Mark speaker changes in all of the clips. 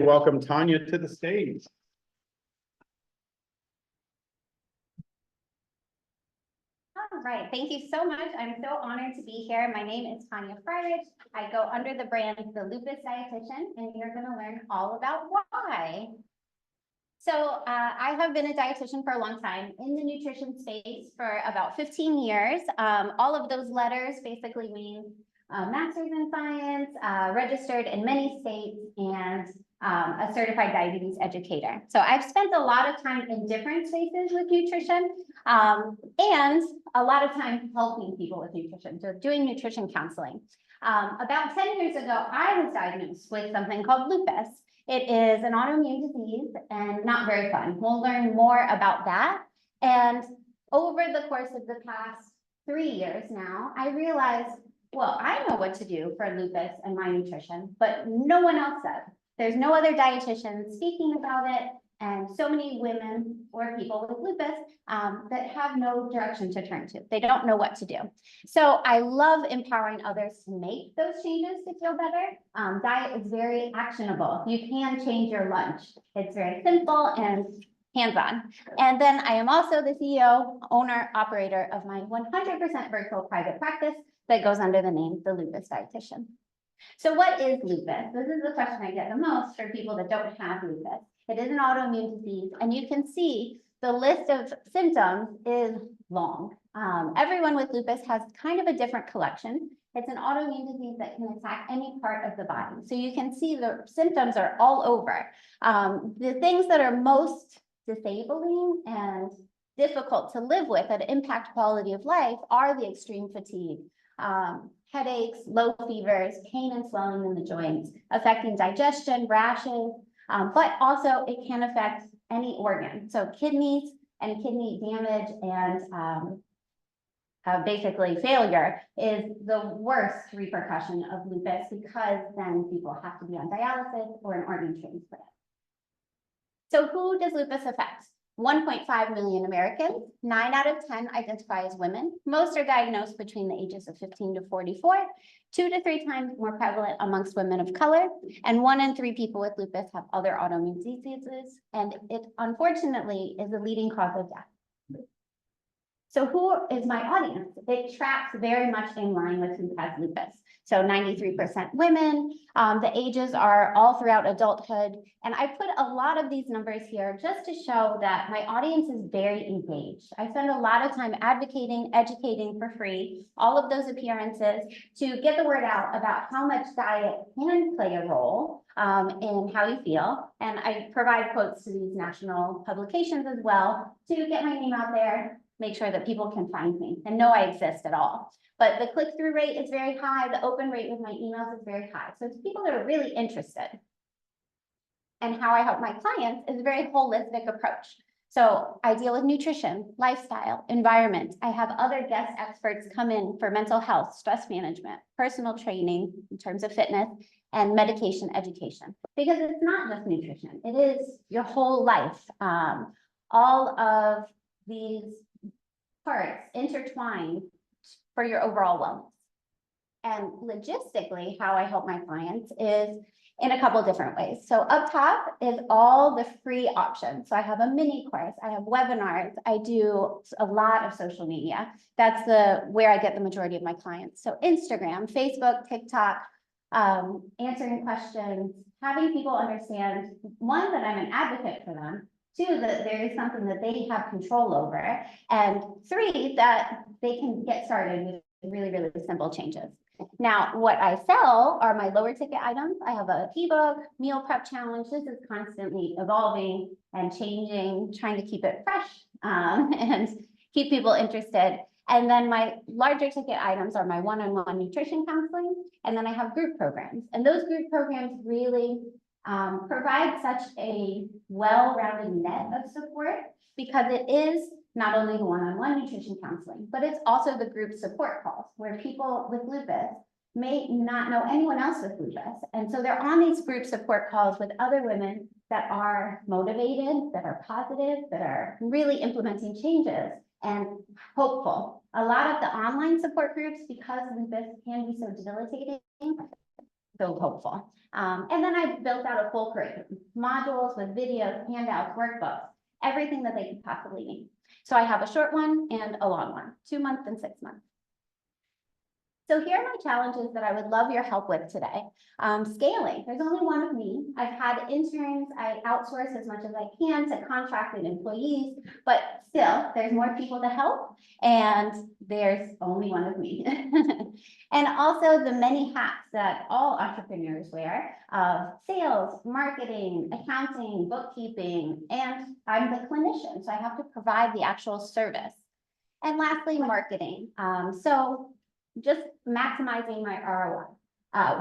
Speaker 1: Welcome Tanya to the stage.
Speaker 2: All right, thank you so much. I'm so honored to be here. My name is Tanya Freirich. I go under the brand The Lupus Dietitian, and you're going to learn all about why. So I have been a dietitian for a long time in the nutrition space for about 15 years. All of those letters basically mean master's in science, registered in many states, and a certified diabetes educator. So I've spent a lot of time in different spaces with nutrition and a lot of time helping people with nutrition, so doing nutrition counseling. About 10 years ago, I was diagnosed with something called lupus. It is an autoimmune disease and not very fun. We'll learn more about that. And over the course of the past 3 years now, I realized, well, I know what to do for lupus and my nutrition, but no one else does. There's no other dietitian speaking about it, and so many women or people with lupus that have no direction to turn to. They don't know what to do. So I love empowering others to make those changes to feel better. Diet is very actionable. You can change your lunch. It's very simple and hands-on. And then I am also the CEO, owner, operator of my 100% virtual private practice that goes under the name The Lupus Dietitian. So what is lupus? This is the question I get the most for people that don't have lupus. It is an autoimmune disease, and you can see the list of symptoms is long. Everyone with lupus has kind of a different collection. It's an autoimmune disease that can attack any part of the body. So you can see the symptoms are all over. The things that are most disabling and difficult to live with that impact quality of life are the extreme fatigue, headaches, low fevers, pain and swelling in the joints, affecting digestion, rashes, but also it can affect any organ. So kidneys and kidney damage and basically failure is the worst repercussion of lupus, because then people have to be on dialysis or an organ transplant. So who does lupus affect? 1.5 million Americans, 9 out of 10 identify as women. Most are diagnosed between the ages of 15 to 44, 2 to 3 times more prevalent amongst women of color, and 1 in 3 people with lupus have other autoimmune diseases, and it unfortunately is a leading cause of death. So who is my audience? It tracks very much in line with who has lupus. So 93% women, the ages are all throughout adulthood. And I put a lot of these numbers here just to show that my audience is very engaged. I spend a lot of time advocating, educating for free, all of those appearances to get the word out about how much diet can play a role in how you feel. And I provide quotes to these national publications as well to get my name out there, make sure that people can find me and know I exist at all. But the click-through rate is very high. The open rate with my emails is very high. So it's people that are really interested. And how I help my clients is a very holistic approach. So I deal with nutrition, lifestyle, environment. I have other guest experts come in for mental health, stress management, personal training in terms of fitness, and medication education. Because it's not just nutrition. It is your whole life. All of these parts intertwine for your overall wellness. And logistically, how I help my clients is in a couple different ways. So up top is all the free options. So I have a mini course, I have webinars, I do a lot of social media. That's where I get the majority of my clients. So Instagram, Facebook, TikTok, answering questions, having people understand, 1, that I'm an advocate for them, 2, that there is something that they have control over, and 3, that they can get started with really, really simple changes. Now, what I sell are my lower ticket items. I have an ebook, meal prep challenge. This is constantly evolving and changing, trying to keep it fresh and keep people interested. And then my larger ticket items are my one-on-one nutrition counseling. And then I have group programs. And those group programs really provide such a well-rounded net of support, because it is not only the one-on-one nutrition counseling, but it's also the group support calls where people with lupus may not know anyone else with lupus. And so they're on these group support calls with other women that are motivated, that are positive, that are really implementing changes and hopeful. A lot of the online support groups, because lupus can be so debilitating, so hopeful. And then I built out a full curriculum, modules with videos, handouts, workbooks, everything that they could possibly need. So I have a short one and a long one, 2 months and 6 months. So here are my challenges that I would love your help with today. Scaling, there's only one of me. I've had interns, I outsource as much as I can to contracted employees, but still, there's more people to help, and there's only one of me. And also the many hats that all entrepreneurs wear, sales, marketing, accounting, bookkeeping, and I'm the clinician, so I have to provide the actual service. And lastly, marketing. So just maximizing my ROI.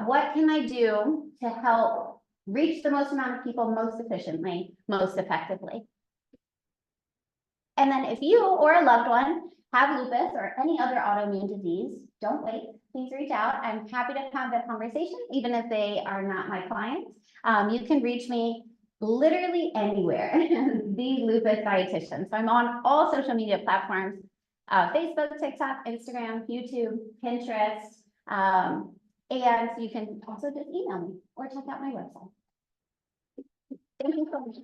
Speaker 2: What can I do to help reach the most amount of people most efficiently, most effectively? And then if you or a loved one have lupus or any other autoimmune disease, don't wait, please reach out. I'm happy to have that conversation, even if they are not my clients. You can reach me literally anywhere, the Lupus Dietitian. So I'm on all social media platforms, Facebook, TikTok, Instagram, YouTube, Pinterest, and you can also just email me or check out my website. Thank you so much.